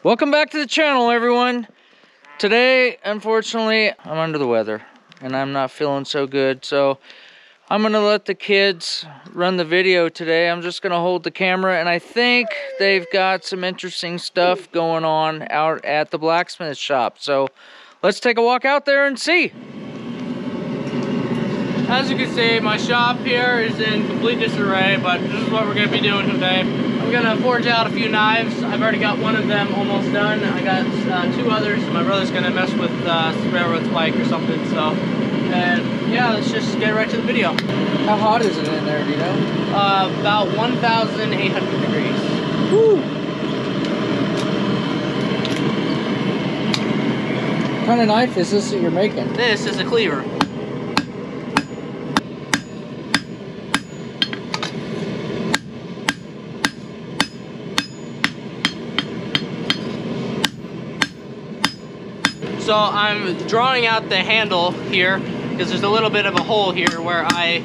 Welcome back to the channel, everyone. Today, unfortunately, I'm under the weather and I'm not feeling so good, so I'm gonna let the kids run the video today. I'm just gonna hold the camera, and I think they've got some interesting stuff going on out at the blacksmith shop. So let's take a walk out there and see. As you can see, my shop here is in complete disarray, but this is what we're going to be doing today. I'm going to forge out a few knives. I've already got one of them almost done. I got two others. My brother's going to mess with railroad spike or something. So, and yeah, let's just get right to the video. How hot is it in there, do you know? About 1,800 degrees. Woo! What kind of knife is this that you're making? This is a cleaver. So I'm drawing out the handle here because there's a little bit of a hole here where I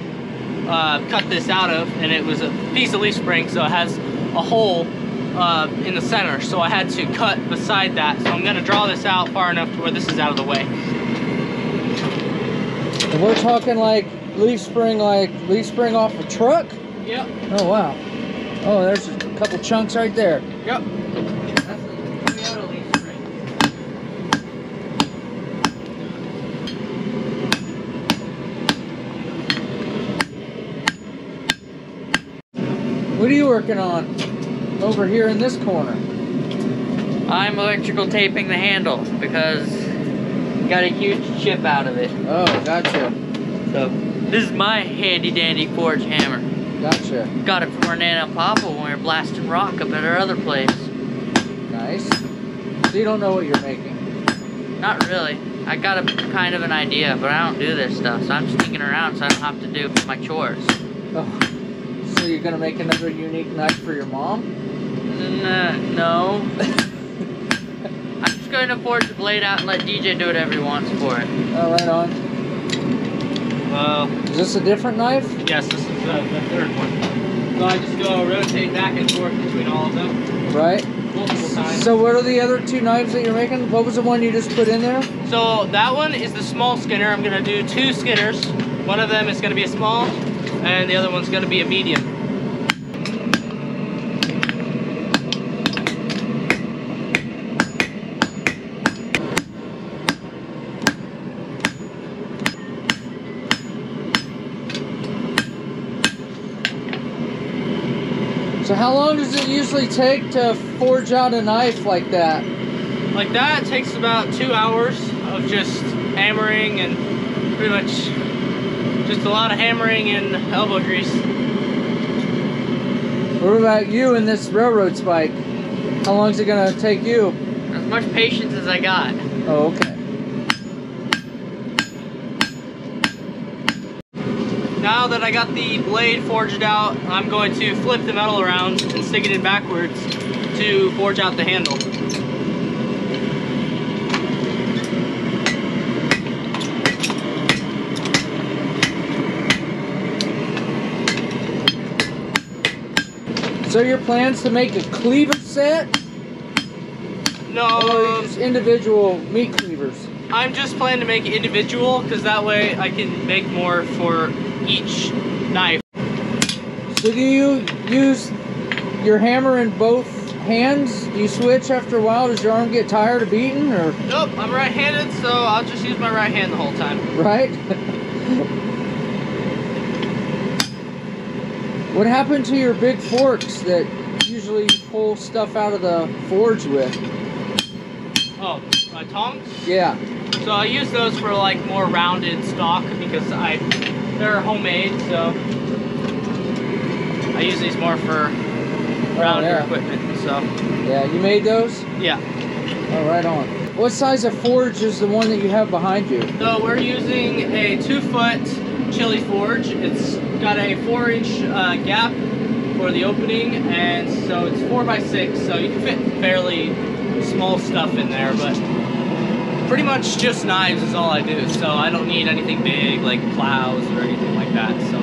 cut this out of, and it was a piece of leaf spring, so it has a hole in the center, so I had to cut beside that. So I'm going to draw this out far enough to where this is out of the way. And we're talking like leaf spring off a truck? Yep. Oh wow. Oh, there's a couple chunks right there. Yep. What are you working on over here in this corner? I'm electrical taping the handle because got a huge chip out of it. Oh, gotcha. So this is my handy dandy forge hammer. Gotcha. Got it from our Nana and Papa when we were blasting rock up at our other place. Nice. So you don't know what you're making? Not really. I got a kind of an idea, but I don't do this stuff, so I'm sneaking around so I don't have to do my chores. Oh. So you're gonna make another unique knife for your mom? No. I'm just going to forge the blade out and let DJ do whatever he wants for it. Oh, right on. Is this a different knife? Yes, this is the third one. So I just go rotate back and forth between all of them. Right. Multiple times. So what are the other two knives that you're making? What was the one you just put in there? So that one is the small skinner. I'm going to do two skinners. One of them is going to be a small, and the other one's going to be a medium. So how long does it usually take to forge out a knife like that? Like that, it takes about 2 hours of just hammering and pretty much just a lot of hammering and elbow grease. What about you and this railroad spike? How long is it gonna take you? As much patience as I got. Oh, okay. Now that I got the blade forged out, I'm going to flip the metal around and stick it in backwards to forge out the handle. So your plans to make a cleaver set? No, Or just individual meat cleavers? I'm just planning to make it individual because that way I can make more for each knife. So do you use your hammer in both hands? Do you switch after a while? Does your arm get tired of beating, or? Nope, I'm right-handed, so I'll just use my right hand the whole time. Right? What happened to your big forks that usually you pull stuff out of the forge with? Oh, my tongs? Yeah. So I use those for like more rounded stock because they're homemade, so I use these more for rounder equipment. So yeah, you made those? Yeah. Oh, right on. What size of forge is the one that you have behind you? So we're using a 2-foot chili forge. It's got a 4-inch gap for the opening, and so it's 4x6, so you can fit fairly small stuff in there, but pretty much just knives is all I do, so I don't need anything big like plows or anything like that. So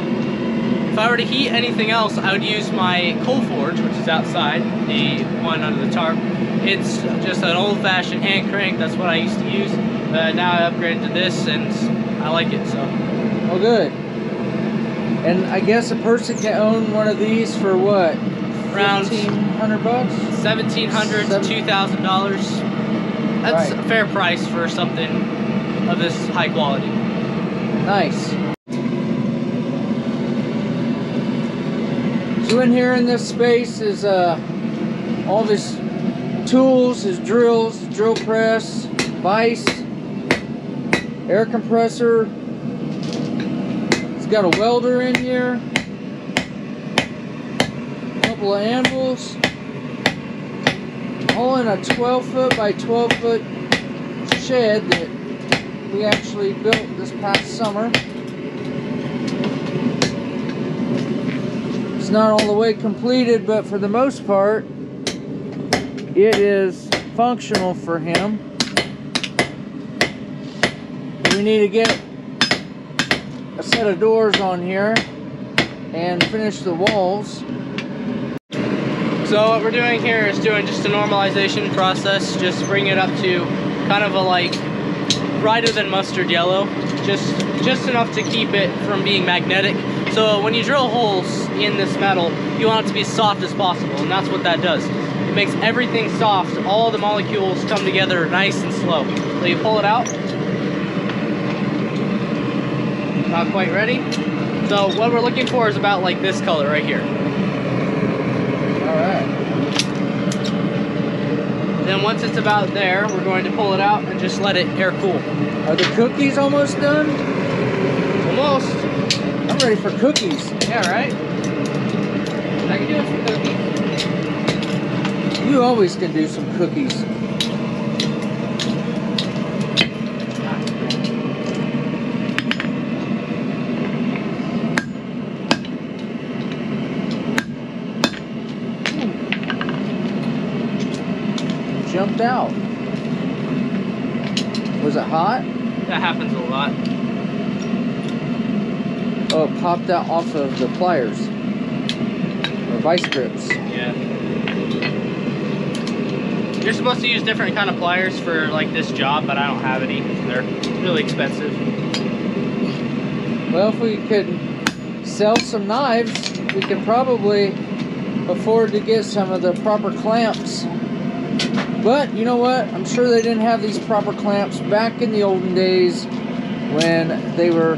If I were to heat anything else, I would use my coal forge, which is outside, the one under the tarp. It's just an old-fashioned hand crank. That's what I used to use. Now I upgraded to this, and I like it, so. Oh, good. And I guess a person can own one of these for what? Around $1,500 bucks? $1,700 to $2,000. That's Right. a fair price for something of this high quality. Nice. So in here in this space is all of his tools, his drills, drill press, vise, air compressor. He's got a welder in here, a couple of anvils, all in a 12-foot by 12-foot shed that we actually built this past summer. It's not all the way completed, but for the most part, it is functional for him. We need to get a set of doors on here and finish the walls. So what we're doing here is doing just a normalization process, just bring it up to kind of a like brighter than mustard yellow, just enough to keep it from being magnetic. So when you drill holes in this metal, you want it to be as soft as possible, and that's what that does. It makes everything soft. All the molecules come together nice and slow. So you pull it out. Not quite ready. So what we're looking for is about like this color right here. Alright. Then once it's about there, we're going to pull it out and just let it air cool. Are the cookies almost done? Almost. I'm ready for cookies. Yeah, right? I can do it for cookies. You always can do some cookies. Jumped out. Was it hot? That happens a lot. Oh, it popped out off of the pliers. Or vice grips. Yeah. You're supposed to use different kind of pliers for like this job, but I don't have any. They're really expensive. Well, if we could sell some knives, we could probably afford to get some of the proper clamps. But you know what? I'm sure they didn't have these proper clamps back in the olden days when they were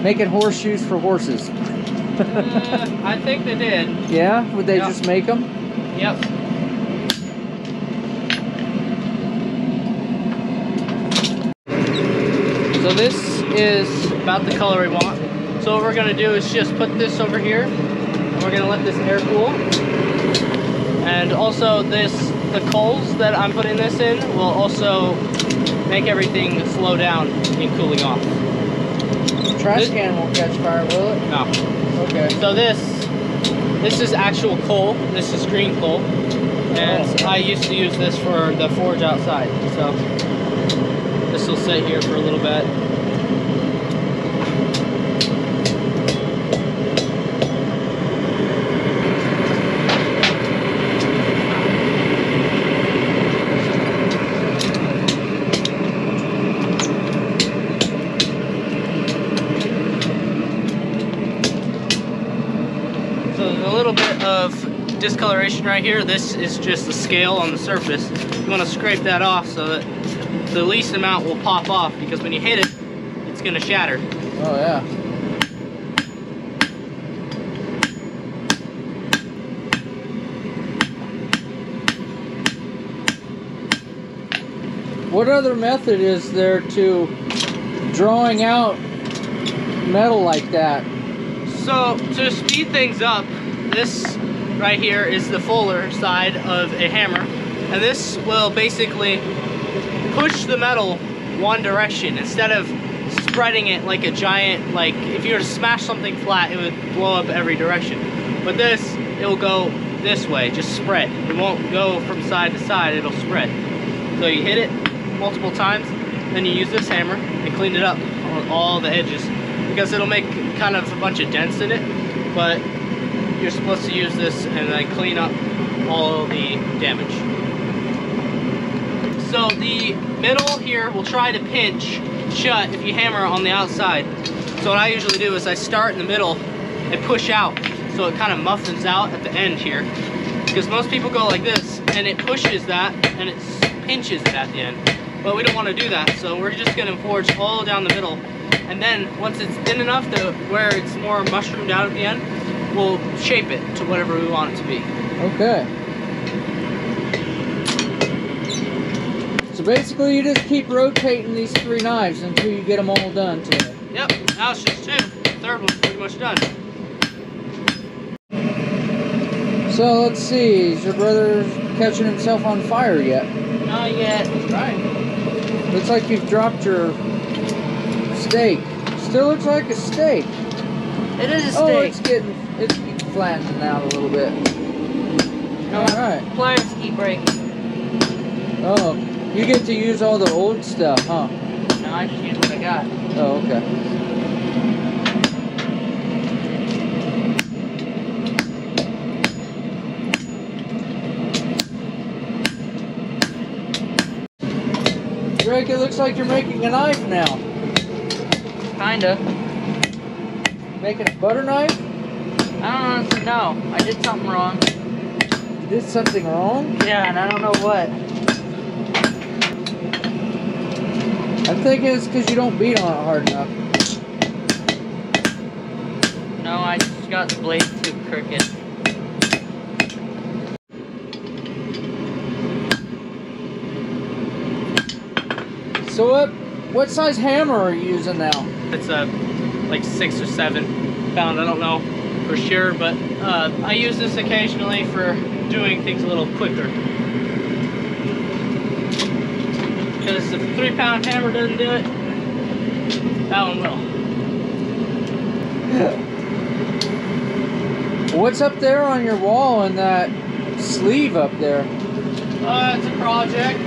making horseshoes for horses. I think they did. Yeah? Would they Yep. just make them? Yep. So this is about the color we want. So what we're going to do is just put this over here, and we're going to let this air cool. And also the coals that I'm putting this in will also make everything slow down in cooling off. Trash can won't catch fire, will it? No. Okay. So this is actual coal. This is green coal. And I used to use this for the forge outside. So this will sit here for a little bit. Discoloration right here. This is just the scale on the surface. You want to scrape that off so that the least amount will pop off, because when you hit it, it's going to shatter. Oh yeah. What other method is there to drawing out metal like that? So to speed things up, this right here is the fuller side of a hammer, and this will basically push the metal one direction instead of spreading it like a giant, like if you were to smash something flat, it would blow up every direction. But this, it will go this way, just spread. It won't go from side to side, it'll spread. So you hit it multiple times, then you use this hammer and clean it up on all the edges, because it'll make kind of a bunch of dents in it. but you're supposed to use this and then clean up all the damage. So the middle here will try to pinch shut if you hammer on the outside. So what I usually do is I start in the middle and push out, so it kind of muffins out at the end here. Because most people go like this, and it pushes that, and it pinches it at the end. But we don't want to do that, so we're just going to forge all down the middle. And then once it's thin enough to where it's more mushroomed out at the end, we'll shape it to whatever we want it to be. Okay. So basically you just keep rotating these 3 knives until you get them all done today. Yep, now it's just 2. The third one's pretty much done. So let's see, is your brother catching himself on fire yet? Not yet. Right. Looks like you've dropped your steak. Still looks like a steak. It is a steak. Oh, it's getting flattening out a little bit. Alright. Pliers keep breaking. Oh, you get to use all the old stuff, huh? No, I just use what I got. Oh, okay. Drake, it looks like you're making a knife now. Kinda. Making a butter knife? I don't honestly know. I did something wrong. You did something wrong? Yeah, and I don't know what. I'm thinking it's because you don't beat on it hard enough. No, I just got the blade too crooked. So what size hammer are you using now? It's a like 6 or 7 pound, I don't know for sure, but I use this occasionally for doing things a little quicker. Because if a 3-pound hammer doesn't do it, that one will. What's up there on your wall in that sleeve up there? It's a project.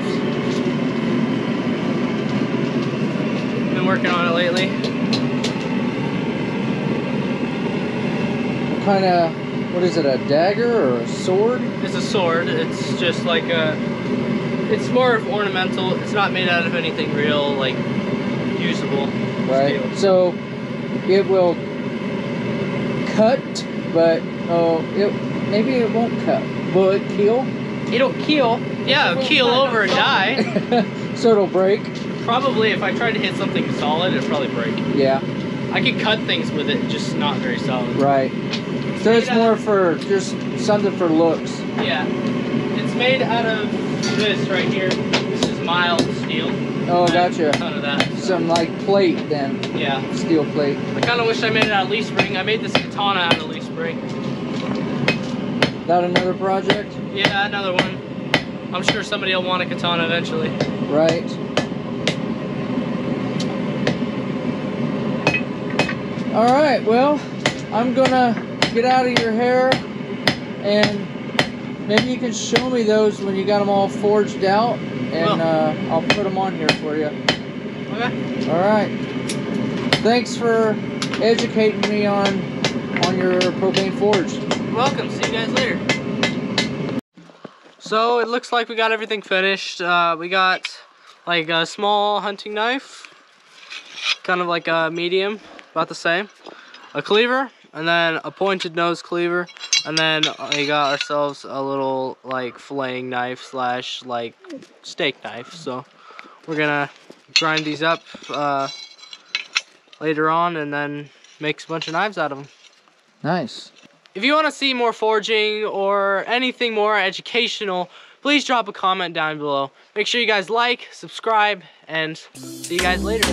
Been working on it lately. What kind of, what is it, a dagger or a sword? It's a sword. It's just like a, it's more of ornamental. It's not made out of anything real, like, usable. Right. Steel. So it will cut, but maybe it won't cut. Will it keel? It'll keel. Yeah, it'll keel over and die. So it'll break? Probably, if I tried to hit something solid, it'd probably break. Yeah. I could cut things with it, just not very solid. Right. So it's more for just something for looks. Yeah. It's made out of this right here. This is mild steel. Oh, gotcha. A ton of that. Some like plate then. Yeah. Steel plate. I kind of wish I made it out of leaf spring. I made this katana out of leaf spring. That another project? Yeah, another one. I'm sure somebody will want a katana eventually. Right. Alright, well, I'm gonna get out of your hair and maybe you can show me those when you got them all forged out and I'll put them on here for you. Okay. Alright. Thanks for educating me on your propane forge. You're welcome. See you guys later. So it looks like we got everything finished. We got like a small hunting knife, kind of like a medium, about the same, a cleaver, and then a pointed nose cleaver, and then we got ourselves a little like filleting knife slash like steak knife. So we're gonna grind these up later on and then make a bunch of knives out of them. Nice. If you want to see more forging or anything more educational, please drop a comment down below. Make sure you guys like, subscribe, and see you guys later.